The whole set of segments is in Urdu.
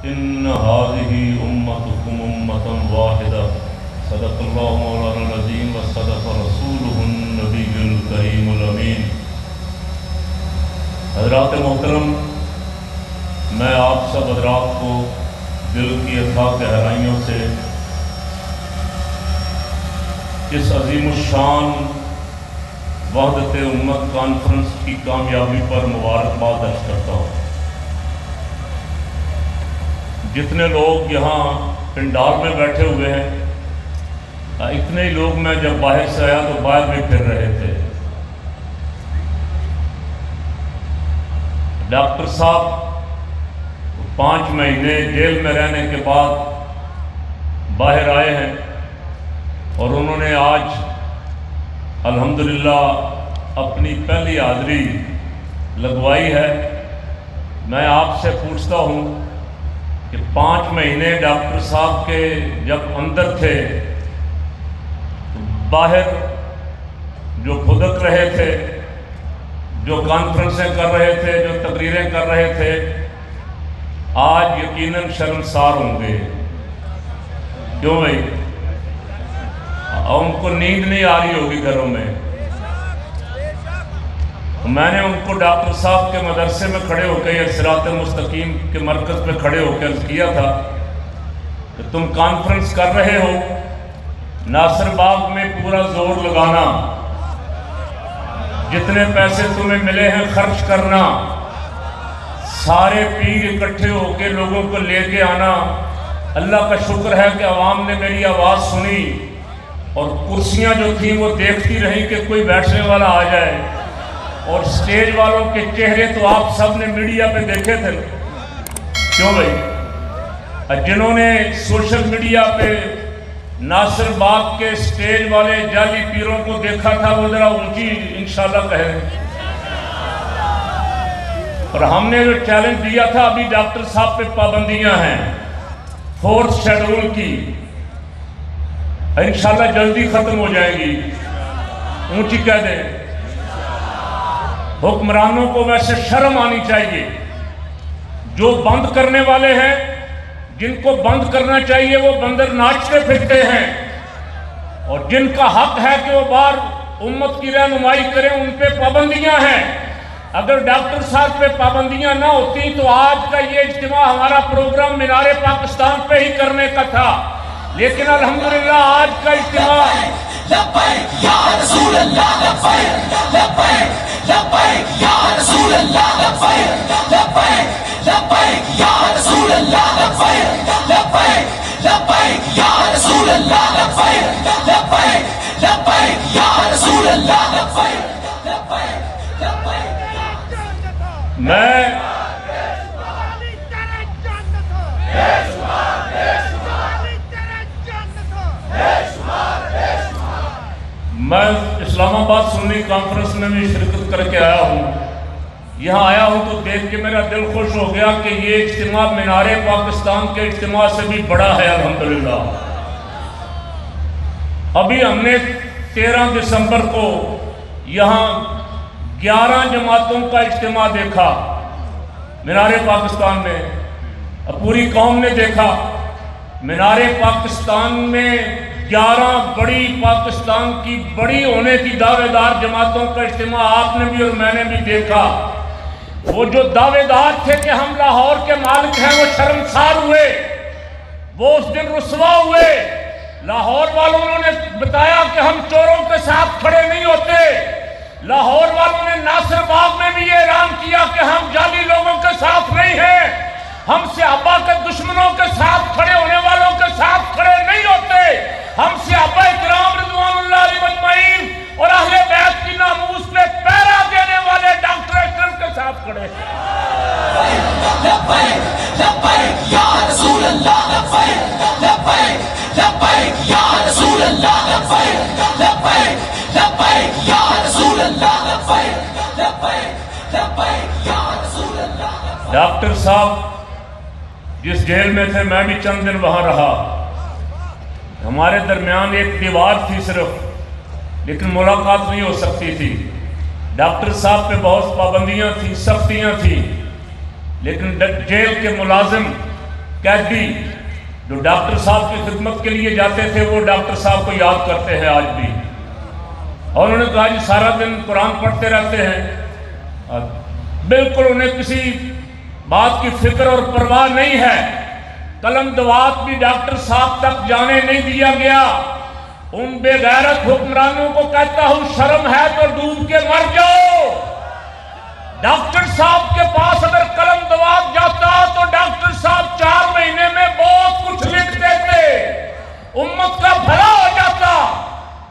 ان هذه امتكم امة واحدة صدق اللہ مولانا العظیم وصدق رسولہ النبی الکریم الامین۔ حضرات محترم، میں آپ سب حضرات کو دل کی اتھاہ گہرائیوں سے اس عظیم الشان وحدت امت کانفرنس کی کامیابی پر مبارکباد درج کرتا ہوں۔ جتنے لوگ یہاں پنڈال میں بیٹھے ہوئے ہیں، اتنے ہی لوگ میں جب باہر سے آیا تو باہر بھی پھر رہے تھے۔ ڈاکٹر صاحب 5 مہینے جیل میں رہنے کے بعد باہر آئے ہیں اور انہوں نے آج الحمدللہ اپنی پہلی حاضری لگوائی ہے۔ میں آپ سے پوچھتا ہوں کہ 5 مہینے ڈاکٹر صاحب کے جب اندر تھے تو باہر جو کھدک رہے تھے، جو کانفرنسیں کر رہے تھے، جو تقریریں کر رہے تھے، آج یقیناً شرمسار ہوں گے۔ کیوں بھائی؟ ان کو نیند نہیں آ رہی ہوگی گھروں میں۔ میں نے ان کو ڈاکٹر صاحب کے مدرسے میں کھڑے ہو کے یا صراط مستقیم کے مرکز پہ کھڑے ہو کے عرض کیا تھا کہ تم کانفرنس کر رہے ہو، ناصر باغ میں پورا زور لگانا، جتنے پیسے تمہیں ملے ہیں خرچ کرنا، سارے پیر اکٹھے ہو کے لوگوں کو لے کے آنا۔ اللہ کا شکر ہے کہ عوام نے میری آواز سنی اور کرسیاں جو تھیں وہ دیکھتی رہیں کہ کوئی بیٹھنے والا آ جائے، اور سٹیج والوں کے چہرے تو آپ سب نے میڈیا پہ دیکھے تھے۔ کیوں بھائی؟ جنہوں نے سوشل میڈیا پہ ناصر باغ کے سٹیج والے جعلی پیروں کو دیکھا تھا وہ ذرا اونچی انشاءاللہ کہیں۔ اور ہم نے جو چیلنج دیا تھا، ابھی ڈاکٹر صاحب پہ پابندیاں ہیں 4th شیڈول کی، انشاءاللہ جلدی ختم ہو جائیں گی، اونچی کہہ دیں۔ حکمرانوں کو ویسے شرم آنی چاہیے، جو بند کرنے والے ہیں، جن کو بند کرنا چاہیے وہ بندر ناچتے پھرتے ہیں، اور جن کا حق ہے کہ وہ بار امت کی رہنمائی کریں، ان پہ پابندیاں ہیں۔ اگر ڈاکٹر صاحب پہ پابندیاں نہ ہوتی تو آج کا یہ اجتماع، ہمارا پروگرام مینار پاکستان پہ ہی کرنے کا تھا، لیکن الحمدللہ آج کا اجتماع لبیک یا رسول اللہ، لبیک لبیک لبیک یا رسول اللہ، لبیک لبیک لبیک یا رسول اللہ، لبیک لبیک لبیک یا رسول اللہ، لبیک لبیک لبیک یا رسول اللہ، لبیک لبیک لبیک۔ میں اسلام آباد سنی کانفرنس میں بھی شرکت کر کے آیا ہوں۔ یہاں آیا ہوں تو دیکھ کے میرا دل خوش ہو گیا کہ یہ اجتماع مینار پاکستان کے اجتماع سے بھی بڑا ہے الحمدللہ۔ ابھی ہم نے 13 دسمبر کو یہاں 11 جماعتوں کا اجتماع دیکھا مینار پاکستان میں، پوری قوم نے دیکھا۔ مینار پاکستان میں 11 بڑی پاکستان کی بڑی ہونے کی دعوے دار جماعتوں کا اجتماع آپ نے بھی اور میں نے بھی دیکھا۔ وہ جو دعوے دار تھے کہ ہم لاہور کے مالک ہیں وہ شرمسار ہوئے، وہ اس دن رسوا ہوئے۔ لاہور والوں نے بتایا کہ ہم چوروں کے ساتھ کھڑے نہیں ہوتے۔ لاہور والوں نے ناصر باغ میں بھی یہ اعلان کیا کہ ہم جعلی لوگوں کے ساتھ نہیں ہیں، ہم صحابہ کے دشمنوں کے ساتھ کھڑے ہونے والوں کے ساتھ کھڑے نہیں ہوتے، ہم صحابہ کرام رضوان اللہ علیہ مجمعین اور اہل بیت کی ناموس پہ پہرا دینے والے ڈاکٹر اشرف کے ساتھ کھڑے۔ لبیک لبیک یا رسول اللہ، لبیک لبیک لبیک یا رسول اللہ، لبیک لبیک لبیک یا رسول اللہ، لبیک لبیک لبیک یا رسول اللہ۔ ڈاکٹر صاحب جس جیل میں تھے میں بھی چند دن وہاں رہا، ہمارے درمیان ایک دیوار تھی صرف، لیکن ملاقات نہیں ہو سکتی تھی۔ ڈاکٹر صاحب پہ بہت پابندیاں تھیں، سختیاں تھیں، لیکن جیل کے ملازم قیدی جو ڈاکٹر صاحب کی خدمت کے لیے جاتے تھے وہ ڈاکٹر صاحب کو یاد کرتے ہیں آج بھی، اور انہوں نے کہا جی سارا دن قرآن پڑھتے رہتے ہیں، بالکل انہیں کسی بات کی فکر اور پرواہ نہیں ہے، قلم دوات بھی ڈاکٹر صاحب تک جانے نہیں دیا گیا۔ ان بے غیرت حکمرانوں کو کہتا ہوں شرم ہے تو ڈوب کے مر جاؤ۔ ڈاکٹر صاحب کے پاس اگر قلم دوات جاتا تو ڈاکٹر صاحب 4 مہینے میں بہت کچھ لکھ دیتے، امت کا بھلا ہو جاتا۔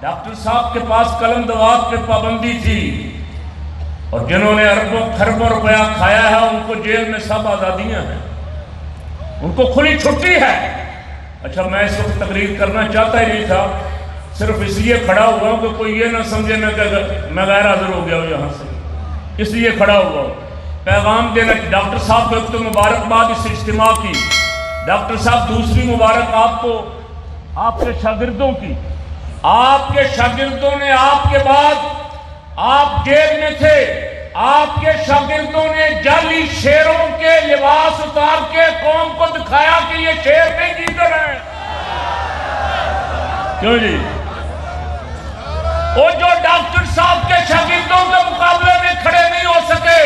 ڈاکٹر صاحب کے پاس قلم دوات پہ پابندی تھی، اور جنہوں نے اربوں خربوں روپیہ کھایا ہے ان کو جیل میں سب آزادیاں ہیں، ان کو کھلی چھٹی ہے۔ اچھا میں اس وقت تقریر کرنا چاہتا ہی نہیں تھا، صرف اس لیے کھڑا ہوا ہوں کہ کوئی یہ نہ سمجھے میں غیر حاضر ہو گیا ہوں یہاں سے، اس لیے کھڑا ہوا ہوں پیغام دینا۔ ڈاکٹر صاحب کو ایک تو مبارکباد اس اجتماع کی، ڈاکٹر صاحب دوسری مبارک آپ کو آپ کے شاگردوں کی، آپ کے شاگردوں نے آپ کے بعد، آپ جیل میں تھے، آپ کے شاگردوں نے جعلی شیروں کے لباس اتار کے قوم کو دکھایا کہ یہ شیر نہیں جیتے رہے۔ کیوں جی؟ وہ جو ڈاکٹر صاحب کے شاگردوں کے مقابلے میں کھڑے نہیں ہو سکے،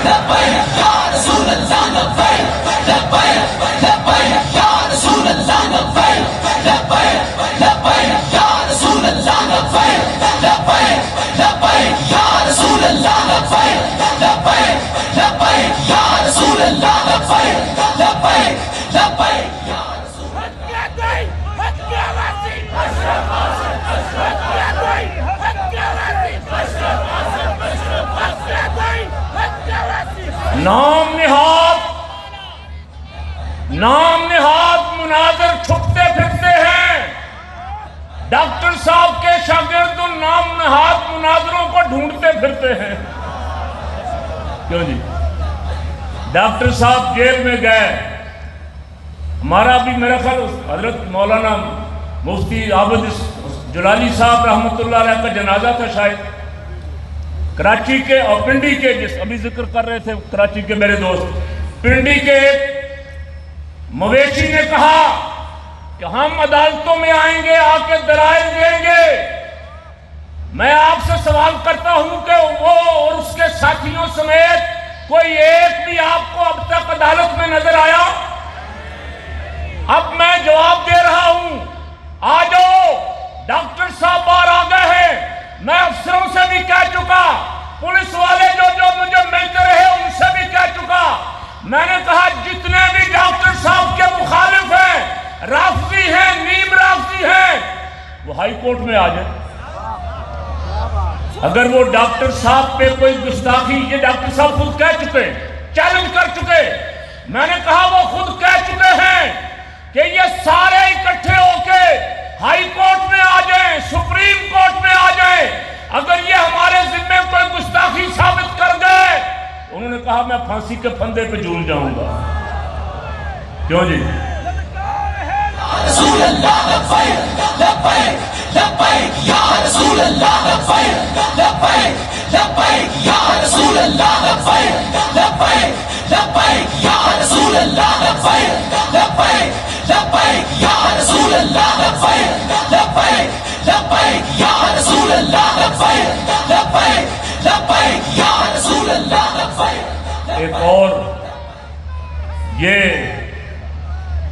لبیک یا رسول اللہ لبیک، لبیک لبیک یا رسول اللہ لبیک، لبیک لبیک یا رسول اللہ لبیک، لبیک لبیک یا رسول اللہ لبیک، لبیک لبیک یا رسول اللہ لبیک، لبیک لبیک یا رسول نام نہاد مناظر چھپتے پھرتے ہیں۔ ڈاکٹر صاحب کے شاگرد ان نام نہاد مناظروں کو ڈھونڈتے پھرتے ہیں۔ کیوں جی؟ ڈاکٹر صاحب جیل میں گئے، ہمارا بھی میرا خیال حضرت مولانا مفتی عابد جلالی صاحب رحمۃ اللہ علیہ کا جنازہ تھا شاید، کراچی کے اور پنڈی کے، جس ابھی ذکر کر رہے تھے کراچی کے میرے دوست، پنڈی کے ایک مویشی نے کہا کہ ہم عدالتوں میں آئیں گے، آ کے دلائل دیں گے۔ میں آپ سے سوال کرتا ہوں کہ وہ اور اس کے ساتھیوں سمیت کوئی ایک بھی آپ کو اب تک عدالت میں نظر آیا؟ اب میں جواب دے رہا ہوں، آ جاؤ، ڈاکٹر صاحب باہر آ گئے ہیں۔ میں افسروں سے بھی کہہ چکا، پولیس والے جو مجھے ملتے رہے ان سے بھی کہہ چکا، میں نے کہا جتنے بھی ڈاکٹر صاحب کے مخالف ہیں، رافضی ہیں، نیم رافضی ہیں، وہ ہائی کورٹ میں آ جائیں۔ اگر وہ ڈاکٹر صاحب پہ کوئی گستاخی، یہ ڈاکٹر صاحب خود کہہ چکے، چیلنج کر چکے، میں نے کہا وہ خود کہہ چکے ہیں کہ یہ سارے اکٹھے ہو کے ہائی کورٹ میں آ جائیں، سپریم کورٹ میں آ جائیں، اگر یہ ہمارے ذمے کوئی گستاخی ثابت کر گئے، انہوں نے کہا میں پھانسی کے پھندے پہ جھول جاؤں گا۔ کیوں جی؟ رسول اللہ لبیک، لبیک لبیک یا رسول اللہ لبیک، لبیک لبیک یا رسول اللہ لبیک، لبیک لبیک یا رسول اللہ لبیک، لبیک لبیک یا رسول اللہ لبیک، لبیک لبیک یا رسول اللہ لبیک، لبیک لبیک یا رسول اللہ لبیک۔ ایک اور یہ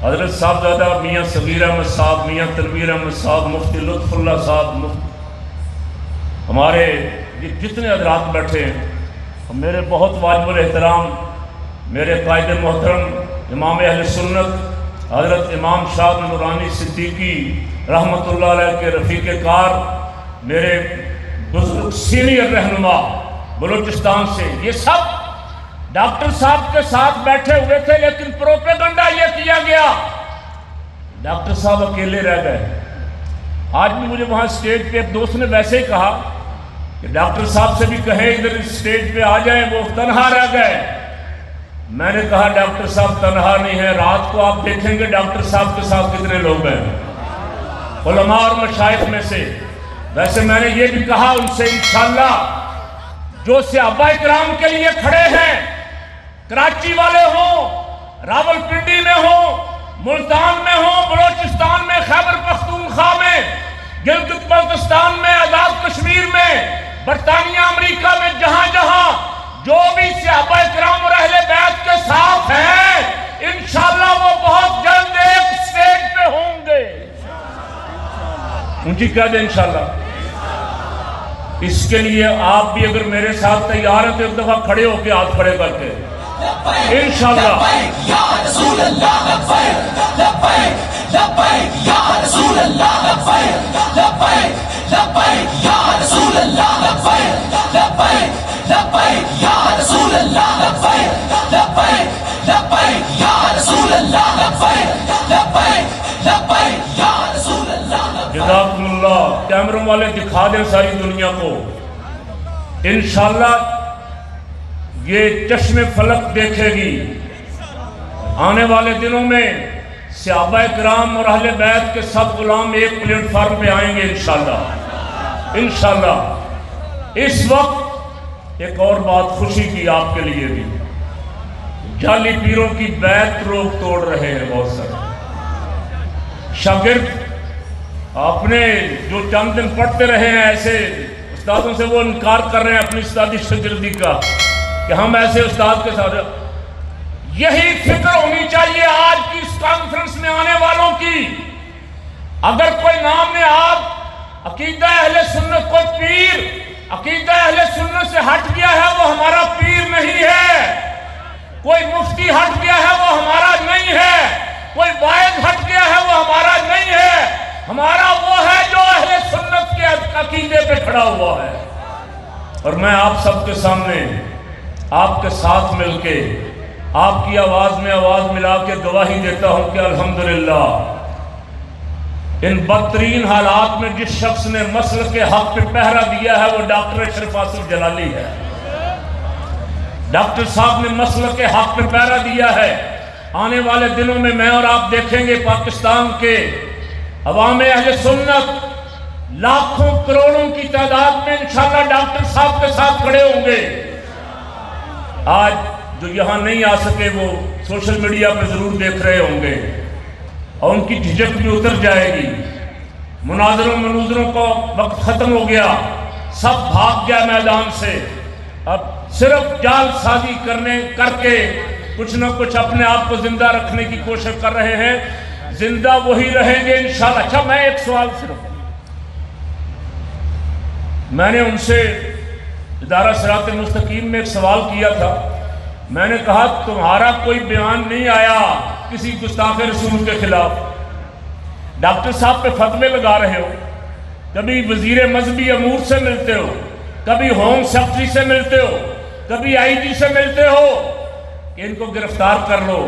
حضرت صاحبزادہ میاں صغیر احمد صاحب، میاں تنویر احمد صاحب، مفتی لطف اللہ صاحب، ہمارے جتنے حضرات بیٹھے ہیں، میرے بہت واجب الاحترام میرے قائد محترم امام اہل سنت حضرت امام شاہ نورانی صدیقی رحمۃ اللہ علیہ کے رفیق کار، میرے بزرگ سینئر رہنما بلوچستان سے، یہ سب ڈاکٹر صاحب کے ساتھ بیٹھے ہوئے تھے، لیکن پروپیگنڈا یہ کیا گیا، ڈاکٹر صاحب اکیلے رہ گئے۔ آج بھی مجھے وہاں سٹیج پہ ایک دوست نے ویسے ہی کہا کہ ڈاکٹر صاحب سے بھی کہیں ادھر سٹیج پہ آ جائیں، وہ تنہا رہ گئے۔ میں نے کہا ڈاکٹر صاحب تنہا نہیں ہے، رات کو آپ دیکھیں گے ڈاکٹر صاحب کے ساتھ کتنے لوگ ہیں، علماء اور مشائخ میں سے ویسے میں نے یہ بھی کہا ان سے انشاءاللہ جو صحابہ کرام کے لیے کھڑے ہیں، کراچی والے ہوں، راولپنڈی میں ہوں، ملتان میں ہوں، بلوچستان میں، خیبر پختونخوا میں، گلگت بلتستان میں، آزاد کشمیر میں، برطانیہ امریکہ میں، جہاں جہاں جو بھی صحابہ کرام اور اہل بیت کے ساتھ ہیں، انشاءاللہ وہ بہت جلد ایک سٹیج پہ ہوں گے۔ اونچی کہہ دیں انشاءاللہ۔ اس کے لیے آپ بھی اگر میرے ساتھ تیار ہیں تو ایک دفعہ کھڑے ہو کے ہاتھ کھڑے کر کے انشاءاللہ۔ لبیک یا رسول اللہ لبیک لبیک لبیک یا رسول اللہ لبیک لبیک لبیک یا رسول اللہ لبیک لبیک لبیک یا رسول اللہ لبیک لبیک لبیک یا رسول اللہ لبیک لبیک لبیک یا رسول اللہ لبیک۔ جزاکم اللہ۔ کیمروں والے دکھا دیں ساری دنیا کو، انشاءاللہ یہ چشم فلک دیکھے گی۔ آنے والے دنوں میں صحابہ کرام اور اہل بیت کے سب غلام ایک پلیٹ فارم پہ آئیں گے انشاءاللہ انشاءاللہ۔ اس وقت ایک اور بات خوشی کی آپ کے لیے بھی، جعلی پیروں کی بیعت روک توڑ رہے ہیں بہت سارے شاگرد، آپ نے جو چند دن پڑھتے رہے ہیں ایسے استادوں سے، وہ انکار کر رہے ہیں اپنی استادی شاگردی کا کہ ہم ایسے استاد کے ساتھ۔ یہی فکر ہونی چاہیے آج کی اس کانفرنس میں آنے والوں کی۔ اگر کوئی نام نے آپ عقیدہ اہل سنت، کوئی پیر عقیدہ اہل سنت سے ہٹ گیا ہے وہ ہمارا پیر نہیں ہے، کوئی مفتی ہٹ گیا ہے وہ ہمارا نہیں ہے، کوئی واعظ ہٹ گیا ہے وہ ہمارا نہیں ہے، ہمارا وہ ہے جو اہل سنت کے عقیدے پہ کھڑا ہوا ہے۔ اور میں آپ سب کے سامنے آپ کے ساتھ مل کے آپ کی آواز میں آواز ملا کے گواہی دیتا ہوں کہ الحمدللہ ان بدترین حالات میں جس شخص نے مسلک کے حق پہ پہرا دیا ہے وہ ڈاکٹر اشرف آصف جلالی ہے۔ ڈاکٹر صاحب نے مسلک کے حق پہ پہرا دیا ہے۔ آنے والے دنوں میں اور آپ دیکھیں گے پاکستان کے عوام اہل سنت لاکھوں کروڑوں کی تعداد میں انشاءاللہ ڈاکٹر صاحب کے ساتھ کھڑے ہوں گے۔ آج جو یہاں نہیں آ سکے وہ سوشل میڈیا پہ ضرور دیکھ رہے ہوں گے اور ان کی جھجک بھی اتر جائے گی۔ مناظروں کا وقت ختم ہو گیا، سب بھاگ گیا میدان سے، اب صرف جال سازی کر کے کچھ نہ کچھ اپنے آپ کو زندہ رکھنے کی کوشش کر رہے ہیں۔ زندہ وہی رہیں گے انشاءاللہ۔ اچھا میں ایک سوال صرف، میں نے ان سے ادارہ صراط مستقیم میں ایک سوال کیا تھا، میں نے کہا تمہارا کوئی بیان نہیں آیا کسی گستاخ رسول کے خلاف، ڈاکٹر صاحب پہ فتوے لگا رہے ہو، کبھی وزیر مذہبی امور سے ملتے ہو، کبھی ہوم سیکرٹری سے ملتے ہو، کبھی آئی جی سے ملتے ہو کہ ان کو گرفتار کر لو،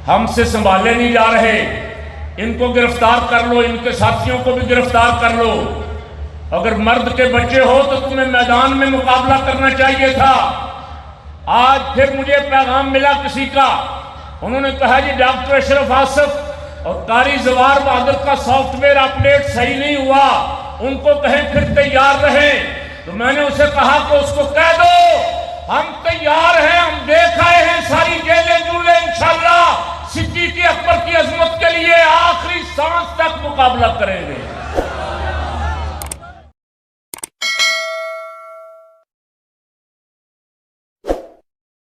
ہم سے سنبھالے نہیں جا رہے، ان کو گرفتار کر لو، ان کے ساتھیوں کو بھی گرفتار کر لو، اگر مرد کے بچے ہو تو تمہیں میدان میں مقابلہ کرنا چاہیے تھا۔ آج پھر مجھے پیغام ملا کسی کا، انہوں نے کہا جی ڈاکٹر اشرف آصف اور قاری زوار بہادر کا سافٹ ویئر اپڈیٹ صحیح نہیں ہوا، ان کو کہیں پھر تیار رہیں۔ تو میں نے اسے کہا کہ اس کو کہہ دو ہم تیار ہیں، ہم دیکھ آئے ہیں ساری جیلیں جولیں، انشاءاللہ صدیق اکبر کی عظمت کے لیے آخری سانس تک مقابلہ کریں گے۔